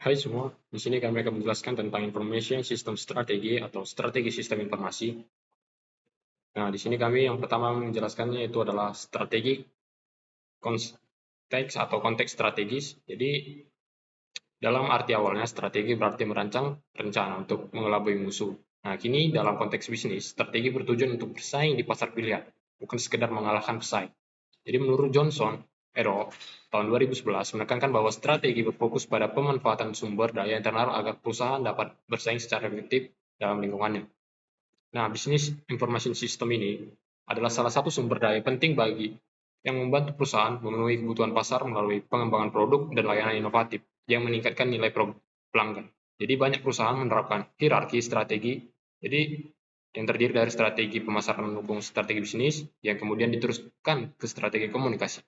Hai semua, di sini kami akan menjelaskan tentang Information System Strategy atau strategi sistem informasi. Nah, di sini kami yang pertama menjelaskannya itu adalah strategi konteks atau konteks strategis. Jadi, dalam arti awalnya, strategi berarti merancang rencana untuk mengelabui musuh. Nah, kini dalam konteks bisnis, strategi bertujuan untuk bersaing di pasar pilihan, bukan sekedar mengalahkan pesaing. Jadi menurut Johnson, tahun 2011 menekankan bahwa strategi berfokus pada pemanfaatan sumber daya internal agar perusahaan dapat bersaing secara efektif dalam lingkungannya. Nah, bisnis information system ini adalah salah satu sumber daya penting bagi yang membantu perusahaan memenuhi kebutuhan pasar melalui pengembangan produk dan layanan inovatif yang meningkatkan nilai pelanggan. Jadi banyak perusahaan menerapkan hierarki strategi. Jadi yang terdiri dari strategi pemasaran mendukung strategi bisnis yang kemudian diteruskan ke strategi komunikasi.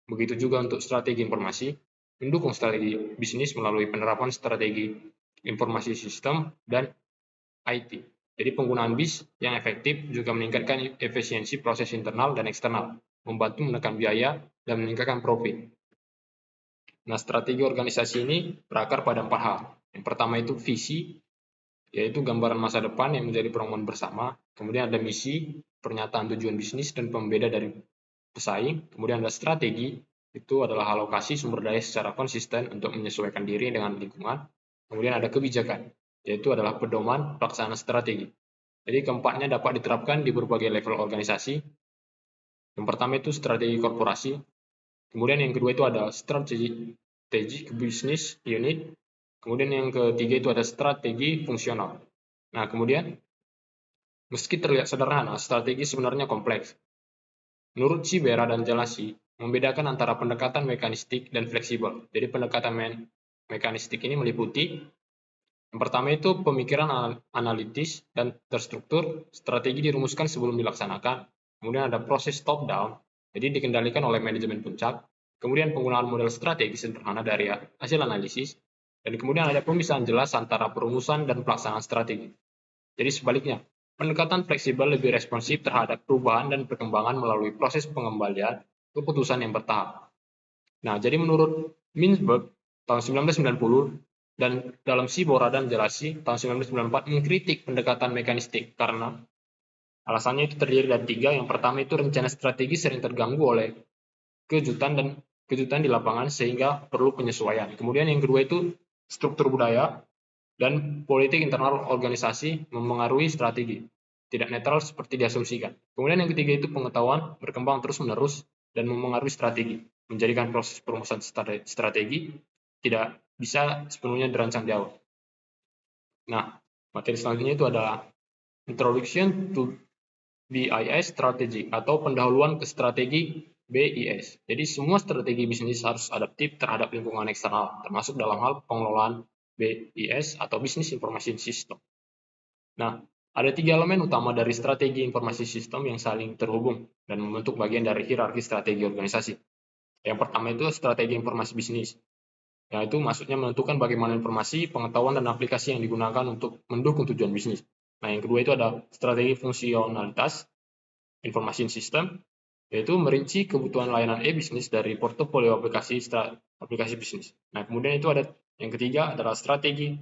Begitu juga untuk strategi informasi, mendukung strategi bisnis melalui penerapan strategi informasi sistem dan IT. Jadi penggunaan BIS yang efektif juga meningkatkan efisiensi proses internal dan eksternal, membantu menekan biaya dan meningkatkan profit. Nah, strategi organisasi ini berakar pada 4 hal. Yang pertama itu visi, yaitu gambaran masa depan yang menjadi perumahan bersama. Kemudian ada misi, pernyataan tujuan bisnis dan pembeda dari pesaing. Kemudian ada strategi, itu adalah alokasi sumber daya secara konsisten untuk menyesuaikan diri dengan lingkungan. Kemudian ada kebijakan, yaitu adalah pedoman pelaksanaan strategi. Jadi keempatnya dapat diterapkan di berbagai level organisasi. Yang pertama itu strategi korporasi. Kemudian yang kedua itu ada strategi business unit. Kemudian yang ketiga itu ada strategi fungsional. Nah, kemudian meski terlihat sederhana, strategi sebenarnya kompleks. Menurut Chibera dan Jalasi, membedakan antara pendekatan mekanistik dan fleksibel. Jadi pendekatan mekanistik ini meliputi yang pertama itu pemikiran analitis dan terstruktur, strategi dirumuskan sebelum dilaksanakan. Kemudian ada proses top down, jadi dikendalikan oleh manajemen puncak. Kemudian penggunaan model strategi sederhana dari hasil analisis. Dan kemudian ada pemisahan jelas antara perumusan dan pelaksanaan strategi. Jadi sebaliknya, pendekatan fleksibel lebih responsif terhadap perubahan dan perkembangan melalui proses pengembalian keputusan yang bertahap. Nah, jadi menurut Mintzberg tahun 1990 dan dalam Sibora dan Jalasi tahun 1994 mengkritik pendekatan mekanistik karena alasannya itu terdiri dari tiga. Yang pertama itu rencana strategi sering terganggu oleh kejutan di lapangan sehingga perlu penyesuaian. Kemudian yang kedua itu struktur budaya dan politik internal organisasi memengaruhi strategi, tidak netral seperti diasumsikan. Kemudian yang ketiga itu pengetahuan berkembang terus-menerus dan memengaruhi strategi, menjadikan proses perumusan strategi tidak bisa sepenuhnya dirancang di awal. Nah, materi selanjutnya itu adalah Introduction to BIS Strategy atau pendahuluan ke strategi BIS. Jadi semua strategi bisnis harus adaptif terhadap lingkungan eksternal, termasuk dalam hal pengelolaan BIS atau Business Information System. Nah, ada tiga elemen utama dari strategi informasi sistem yang saling terhubung dan membentuk bagian dari hierarki strategi organisasi. Yang pertama itu strategi informasi bisnis, yaitu maksudnya menentukan bagaimana informasi, pengetahuan, dan aplikasi yang digunakan untuk mendukung tujuan bisnis. Nah, yang kedua itu ada strategi fungsionalitas informasi sistem, yaitu merinci kebutuhan layanan e-bisnis dari portofolio aplikasi bisnis. Nah, kemudian itu ada yang ketiga adalah strategi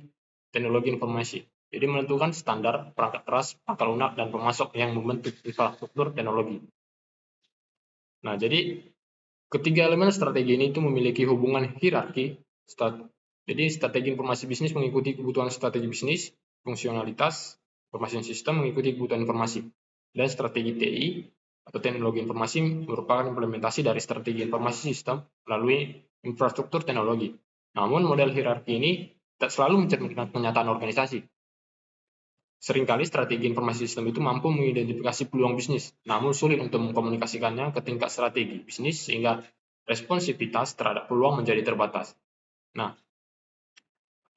teknologi informasi. Jadi menentukan standar, perangkat keras, pangkal lunak, dan pemasok yang membentuk infrastruktur teknologi. Nah, jadi ketiga elemen strategi ini itu memiliki hubungan hierarki. Jadi strategi informasi bisnis mengikuti kebutuhan strategi bisnis, fungsionalitas informasi sistem mengikuti kebutuhan informasi, dan strategi TI atau teknologi informasi merupakan implementasi dari strategi informasi sistem melalui infrastruktur teknologi. Namun model hierarki ini tidak selalu mencerminkan kenyataan organisasi. Seringkali strategi informasi sistem itu mampu mengidentifikasi peluang bisnis, namun sulit untuk mengkomunikasikannya ke tingkat strategi bisnis sehingga responsivitas terhadap peluang menjadi terbatas. Nah,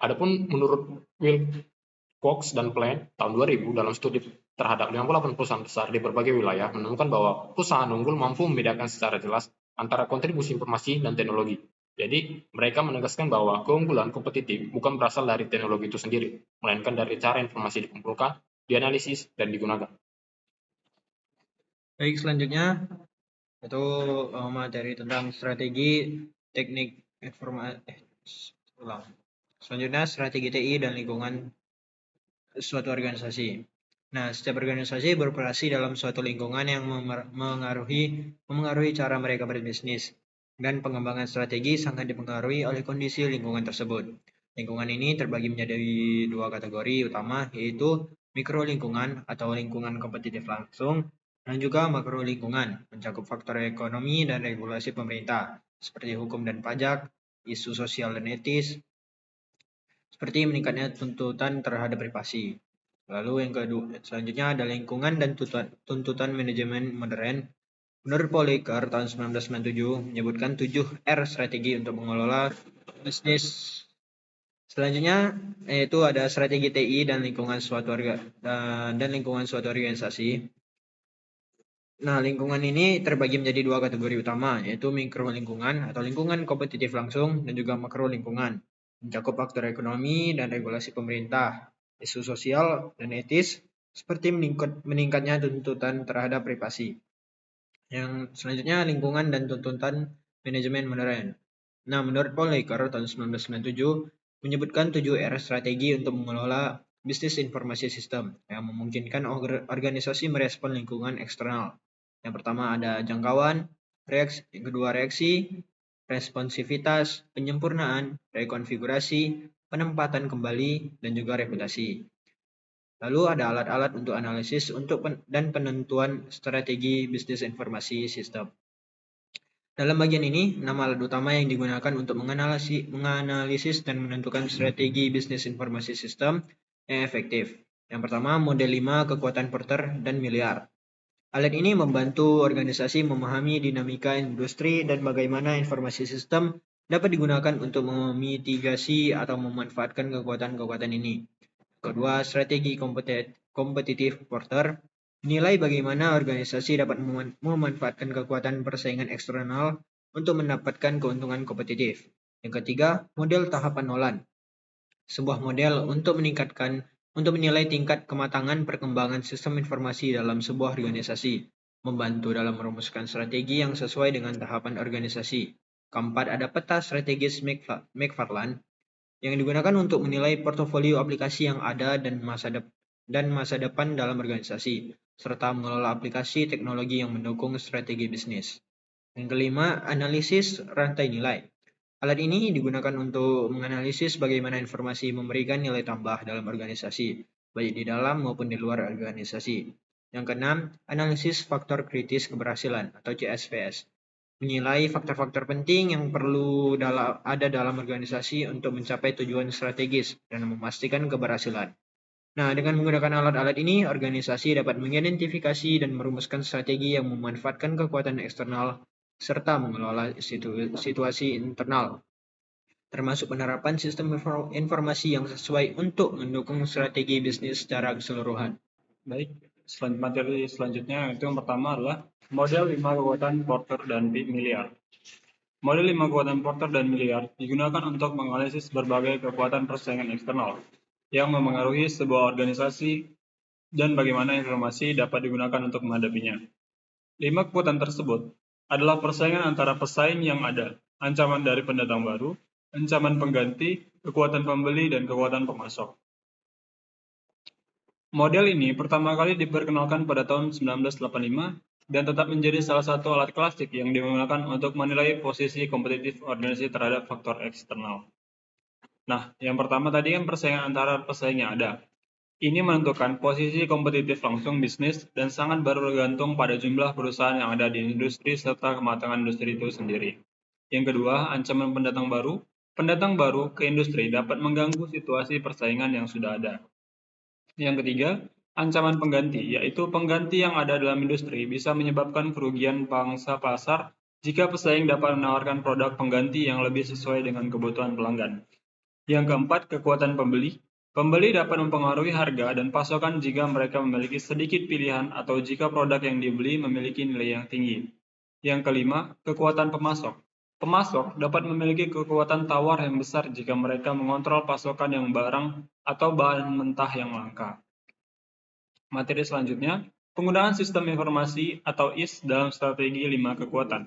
adapun menurut Wilcox dan Plan tahun 2000 dalam studi terhadap 58 perusahaan besar di berbagai wilayah menemukan bahwa perusahaan unggul mampu membedakan secara jelas antara kontribusi informasi dan teknologi. Jadi, mereka menegaskan bahwa keunggulan kompetitif bukan berasal dari teknologi itu sendiri, melainkan dari cara informasi dikumpulkan, dianalisis, dan digunakan. Baik, selanjutnya itu materi tentang strategi teknik Selanjutnya, strategi TI dan lingkungan suatu organisasi. Nah, setiap organisasi beroperasi dalam suatu lingkungan yang memengaruhi cara mereka berbisnis, dan pengembangan strategi sangat dipengaruhi oleh kondisi lingkungan tersebut. Lingkungan ini terbagi menjadi dua kategori utama, yaitu mikro lingkungan atau lingkungan kompetitif langsung, dan juga makro lingkungan, mencakup faktor ekonomi dan regulasi pemerintah, seperti hukum dan pajak, isu sosial dan etis, seperti meningkatnya tuntutan terhadap privasi. Lalu yang kedua, selanjutnya ada lingkungan dan tuntutan manajemen modern. Menurut Paul Ricoeur tahun 1997 menyebutkan 7R strategi untuk mengelola bisnis. Selanjutnya yaitu ada strategi TI dan lingkungan suatu organisasi. Nah, lingkungan ini terbagi menjadi dua kategori utama, yaitu mikro lingkungan atau lingkungan kompetitif langsung dan juga makro lingkungan, mencakup faktor ekonomi dan regulasi pemerintah, isu sosial dan etis, seperti meningkatnya tuntutan terhadap privasi. Yang selanjutnya lingkungan dan tuntutan manajemen modern. Nah, menurut Paul Ricoeur tahun 1997 menyebutkan 7R strategi untuk mengelola bisnis informasi sistem yang memungkinkan organisasi merespon lingkungan eksternal. Yang pertama ada jangkauan, yang kedua reaksi, responsivitas, penyempurnaan, rekonfigurasi, penempatan kembali, dan juga reputasi. Lalu ada alat-alat untuk analisis dan penentuan strategi bisnis informasi sistem. Dalam bagian ini, 6 alat utama yang digunakan untuk menganalisis dan menentukan strategi bisnis informasi sistem yang efektif. Yang pertama, model 5 kekuatan Porter dan miliar. Alat ini membantu organisasi memahami dinamika industri dan bagaimana informasi sistem dapat digunakan untuk memitigasi atau memanfaatkan kekuatan-kekuatan ini. Kedua, strategi kompetitif Porter menilai bagaimana organisasi dapat memanfaatkan kekuatan persaingan eksternal untuk mendapatkan keuntungan kompetitif. Yang ketiga, model tahapan Nolan. Sebuah model untuk menilai tingkat kematangan perkembangan sistem informasi dalam sebuah organisasi, membantu dalam merumuskan strategi yang sesuai dengan tahapan organisasi. Keempat, ada peta strategis McFarland yang digunakan untuk menilai portofolio aplikasi yang ada dan masa depan dalam organisasi, serta mengelola aplikasi teknologi yang mendukung strategi bisnis. Yang kelima, analisis rantai nilai. Alat ini digunakan untuk menganalisis bagaimana informasi memberikan nilai tambah dalam organisasi, baik di dalam maupun di luar organisasi. Yang keenam, analisis faktor kritis keberhasilan atau CSVS. Menilai faktor-faktor penting yang perlu ada dalam organisasi untuk mencapai tujuan strategis dan memastikan keberhasilan. Nah, dengan menggunakan alat-alat ini, organisasi dapat mengidentifikasi dan merumuskan strategi yang memanfaatkan kekuatan eksternal serta mengelola situasi internal, termasuk penerapan sistem informasi yang sesuai untuk mendukung strategi bisnis secara keseluruhan. Baik, materi selanjutnya itu yang pertama adalah model 5 kekuatan Porter dan miliar. Model 5 kekuatan Porter dan miliar digunakan untuk menganalisis berbagai kekuatan persaingan eksternal yang memengaruhi sebuah organisasi dan bagaimana informasi dapat digunakan untuk menghadapinya. 5 kekuatan tersebut adalah persaingan antara pesaing yang ada, ancaman dari pendatang baru, ancaman pengganti, kekuatan pembeli, dan kekuatan pemasok. Model ini pertama kali diperkenalkan pada tahun 1985 dan tetap menjadi salah satu alat klasik yang digunakan untuk menilai posisi kompetitif organisasi terhadap faktor eksternal. Nah, yang pertama tadi kan persaingan antara pesaing yang ada. Ini menentukan posisi kompetitif langsung bisnis dan sangat bergantung pada jumlah perusahaan yang ada di industri serta kematangan industri itu sendiri. Yang kedua, ancaman pendatang baru. Pendatang baru ke industri dapat mengganggu situasi persaingan yang sudah ada. Yang ketiga, ancaman pengganti, yaitu pengganti yang ada dalam industri bisa menyebabkan kerugian pangsa pasar jika pesaing dapat menawarkan produk pengganti yang lebih sesuai dengan kebutuhan pelanggan. Yang keempat, kekuatan pembeli. Pembeli dapat mempengaruhi harga dan pasokan jika mereka memiliki sedikit pilihan atau jika produk yang dibeli memiliki nilai yang tinggi. Yang kelima, kekuatan pemasok. Pemasok dapat memiliki kekuatan tawar yang besar jika mereka mengontrol pasokan yang barang atau bahan mentah yang langka. Materi selanjutnya, penggunaan sistem informasi atau IS dalam strategi 5 kekuatan.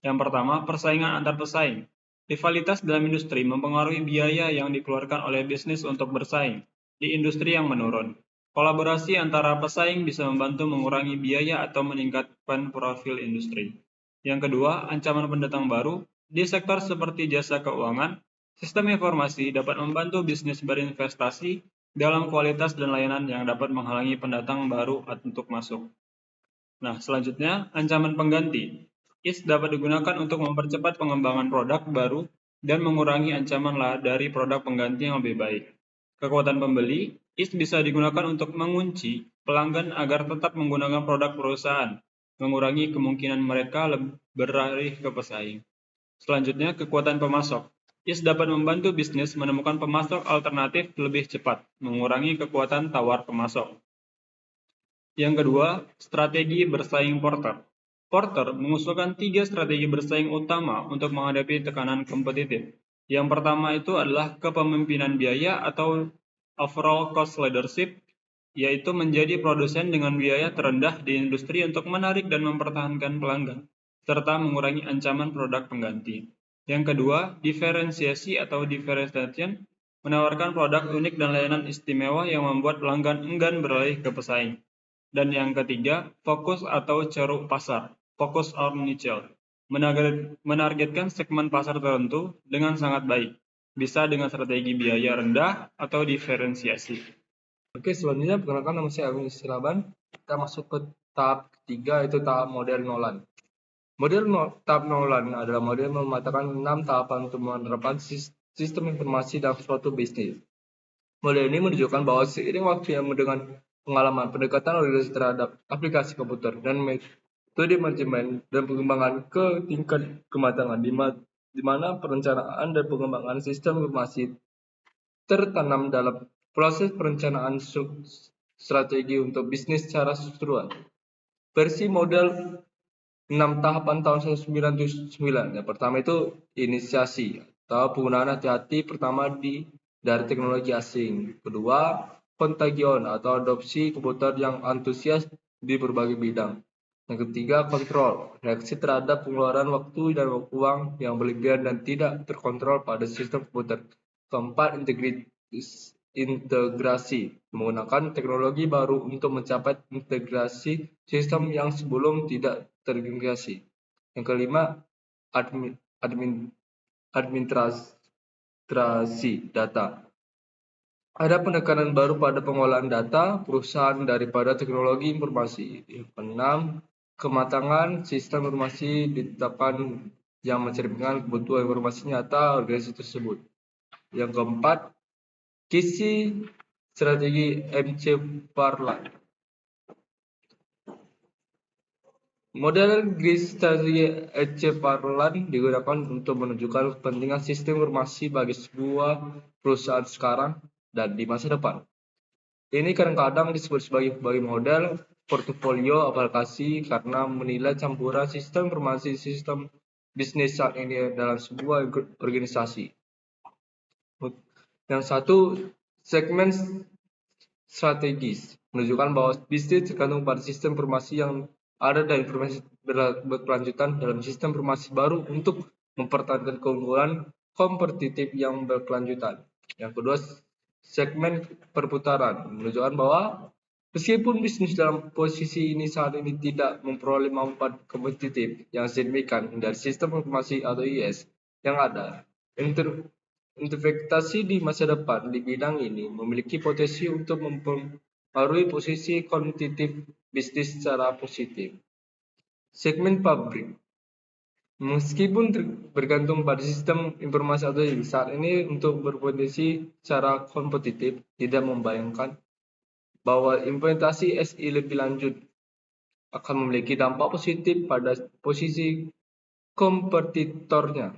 Yang pertama, persaingan antar pesaing. Rivalitas dalam industri mempengaruhi biaya yang dikeluarkan oleh bisnis untuk bersaing di industri yang menurun. Kolaborasi antara pesaing bisa membantu mengurangi biaya atau meningkatkan profil industri. Yang kedua, ancaman pendatang baru. Di sektor seperti jasa keuangan, sistem informasi dapat membantu bisnis berinvestasi dalam kualitas dan layanan yang dapat menghalangi pendatang baru untuk masuk. Nah, selanjutnya, ancaman pengganti. IS dapat digunakan untuk mempercepat pengembangan produk baru dan mengurangi ancaman dari produk pengganti yang lebih baik. Kekuatan pembeli, IS bisa digunakan untuk mengunci pelanggan agar tetap menggunakan produk perusahaan, mengurangi kemungkinan mereka beralih ke pesaing. Selanjutnya, kekuatan pemasok. IS dapat membantu bisnis menemukan pemasok alternatif lebih cepat, mengurangi kekuatan tawar pemasok. Yang kedua, strategi bersaing Porter. Porter mengusulkan 3 strategi bersaing utama untuk menghadapi tekanan kompetitif. Yang pertama itu adalah kepemimpinan biaya atau overall cost leadership, yaitu menjadi produsen dengan biaya terendah di industri untuk menarik dan mempertahankan pelanggan, serta mengurangi ancaman produk pengganti. Yang kedua, diferensiasi atau differentiation, menawarkan produk unik dan layanan istimewa yang membuat pelanggan enggan beralih ke pesaing. Dan yang ketiga, fokus atau ceruk pasar, focus on niche, menargetkan segmen pasar tertentu dengan sangat baik, bisa dengan strategi biaya rendah atau diferensiasi. Oke, selanjutnya perkenalkan nama saya Agung Silaban. Kita masuk ke tahap ketiga, yaitu tahap model Nolan. Tahap Nolan adalah model mematakan 6 tahapan untuk menerapkan sistem informasi dalam suatu bisnis. Model ini menunjukkan bahwa seiring waktu yang dengan pengalaman pendekatan organisasi terhadap aplikasi komputer dan metode manajemen dan pengembangan ke tingkat kematangan di mana perencanaan dan pengembangan sistem informasi tertanam dalam proses perencanaan strategi untuk bisnis secara struktural. Versi model 6 tahapan tahun 1979. Yang pertama itu inisiasi atau penggunaan hati-hati pertama dari teknologi asing. Kedua, kontagion atau adopsi komputer yang antusias di berbagai bidang. Yang ketiga, kontrol, reaksi terhadap pengeluaran waktu dan uang yang berlebihan dan tidak terkontrol pada sistem komputer. Keempat, integrasi, menggunakan teknologi baru untuk mencapai integrasi sistem yang sebelum tidak terintegrasi. Yang kelima, administrasi data. Ada penekanan baru pada pengolahan data perusahaan daripada teknologi informasi. Yang keenam, kematangan sistem informasi ditetapkan yang mencerminkan kebutuhan informasi nyata organisasi tersebut. Yang keempat, kisi strategi MC Parlan. Model GRIS strategi MC Parlan digunakan untuk menunjukkan kepentingan sistem informasi bagi sebuah perusahaan sekarang dan di masa depan. Ini kadang-kadang disebut sebagai model portofolio aplikasi karena menilai campuran sistem informasi sistem bisnis saat ini dalam sebuah organisasi. Yang satu, segmen strategis, menunjukkan bahwa bisnis tergantung pada sistem informasi yang ada dan informasi berkelanjutan dalam sistem informasi baru untuk mempertahankan keunggulan kompetitif yang berkelanjutan. Yang kedua, segmen perputaran, menunjukkan bahwa meskipun bisnis dalam posisi ini saat ini tidak memperoleh manfaat kompetitif yang signifikan dari sistem informasi atau IS yang ada, investasi di masa depan di bidang ini memiliki potensi untuk mempengaruhi posisi kompetitif bisnis secara positif. Segmen pabrik, meskipun bergantung pada sistem informasi atau saat ini untuk berpotensi secara kompetitif, tidak membayangkan bahwa implementasi SI lebih lanjut akan memiliki dampak positif pada posisi kompetitornya.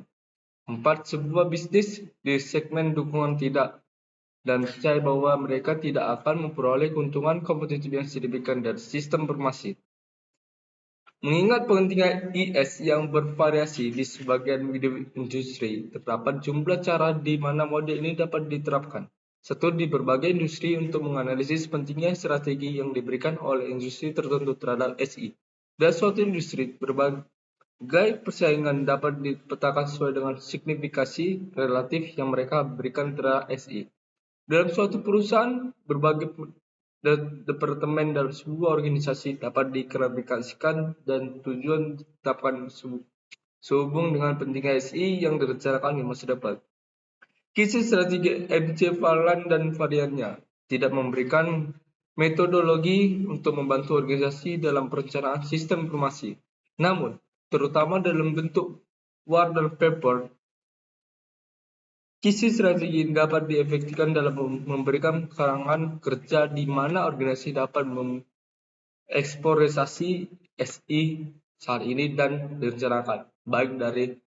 4. Sebuah bisnis di segmen dukungan tidak dan percaya bahwa mereka tidak akan memperoleh keuntungan kompetitif yang signifikan dari sistem informasi. Mengingat pentingnya IS yang bervariasi di sebagian industri, terdapat jumlah cara di mana model ini dapat diterapkan. Satu, di berbagai industri untuk menganalisis pentingnya strategi yang diberikan oleh industri tertentu terhadap SI. Dan suatu industri Gaya persaingan dapat dipetakan sesuai dengan signifikasi relatif yang mereka berikan terhadap SI. Dalam suatu perusahaan, berbagai departemen dalam sebuah organisasi dapat diklasifikasikan dan tujuan ditetapkan sehubung dengan pentingnya SI yang direncanakan di masa depan. Kisah strategi ambivalent dan variannya tidak memberikan metodologi untuk membantu organisasi dalam perencanaan sistem informasi. Namun, terutama dalam bentuk Wardle paper, kisah strategi ini dapat diefektifkan dalam memberikan karangan kerja di mana organisasi dapat mengeksplorasi SI saat ini dan direncanakan, baik dari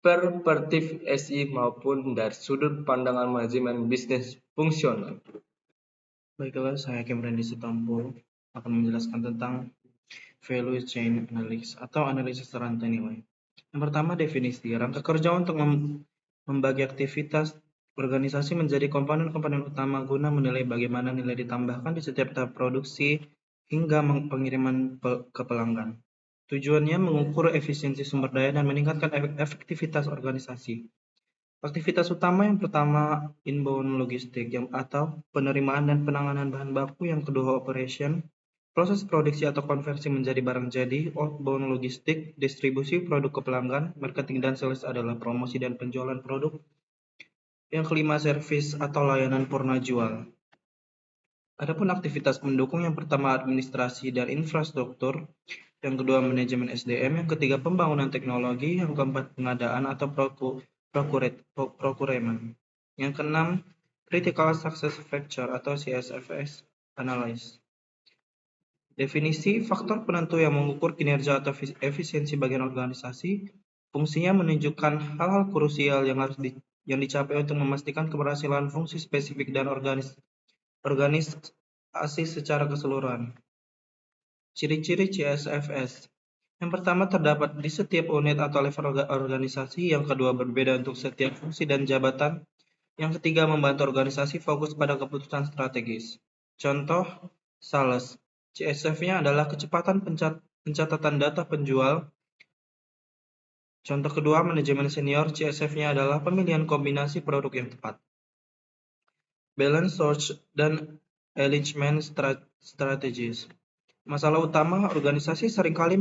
perspektif SI maupun dari sudut pandangan manajemen bisnis fungsional. Baiklah, saya Cameron Sitompo akan menjelaskan tentang value chain analysis atau analisis rantai nilai. Yang pertama, definisi. Rangka kerja untuk membagi aktivitas organisasi menjadi komponen-komponen utama guna menilai bagaimana nilai ditambahkan di setiap tahap produksi hingga pengiriman ke pelanggan. Tujuannya mengukur efisiensi sumber daya dan meningkatkan efektivitas organisasi. Aktivitas utama yang pertama inbound logistik atau penerimaan dan penanganan bahan baku, yang kedua operation, proses produksi atau konversi menjadi barang jadi, outbound logistik, distribusi produk ke pelanggan, marketing dan sales adalah promosi dan penjualan produk. Yang kelima service atau layanan purna jual. Adapun aktivitas pendukung, yang pertama administrasi dan infrastruktur, yang kedua manajemen SDM, yang ketiga pembangunan teknologi, yang keempat pengadaan atau procurement. Yang keenam critical success factor atau CSFS analysis. Definisi faktor penentu yang mengukur kinerja atau efisiensi bagian organisasi. Fungsinya menunjukkan hal-hal krusial yang harus yang dicapai untuk memastikan keberhasilan fungsi spesifik dan organisasi secara keseluruhan. Ciri-ciri CSFS. Yang pertama, terdapat di setiap unit atau level organisasi. Yang kedua, berbeda untuk setiap fungsi dan jabatan. Yang ketiga, membantu organisasi fokus pada keputusan strategis. Contoh, sales. CSF-nya adalah kecepatan pencatatan data penjual. Contoh kedua, manajemen senior. CSF-nya adalah pemilihan kombinasi produk yang tepat. Balance search dan alignment strategies. Masalah utama, organisasi seringkali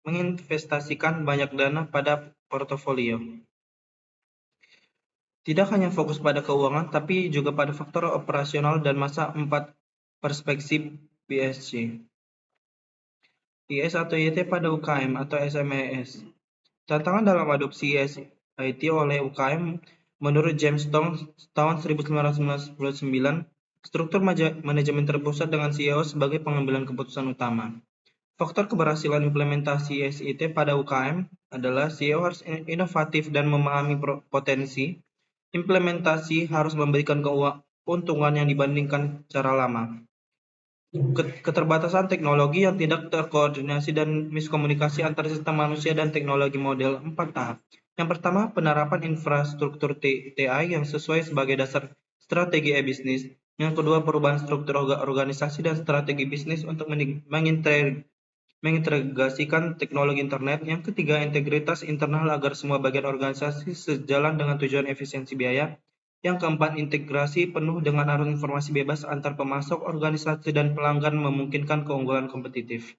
menginvestasikan banyak dana pada portofolio. Tidak hanya fokus pada keuangan, tapi juga pada faktor operasional dan masa 4 perspektif BSC. IS atau IT pada UKM atau SMES. Tantangan dalam adopsi IT oleh UKM menurut James Tong tahun 1999, struktur manajemen terpusat dengan CEO sebagai pengambilan keputusan utama. Faktor keberhasilan implementasi SIT pada UKM adalah CEO harus inovatif dan memahami potensi. Implementasi harus memberikan keuntungan yang dibandingkan cara lama. Keterbatasan teknologi yang tidak terkoordinasi dan miskomunikasi antara sistem manusia dan teknologi model 4 tahap. Yang pertama, penerapan infrastruktur TI yang sesuai sebagai dasar strategi e-bisnis. Yang kedua, perubahan struktur organisasi dan strategi bisnis untuk mengintegrasikan teknologi internet. Yang ketiga, integritas internal agar semua bagian organisasi sejalan dengan tujuan efisiensi biaya. Yang keempat, integrasi penuh dengan arus informasi bebas antar pemasok, organisasi, dan pelanggan memungkinkan keunggulan kompetitif.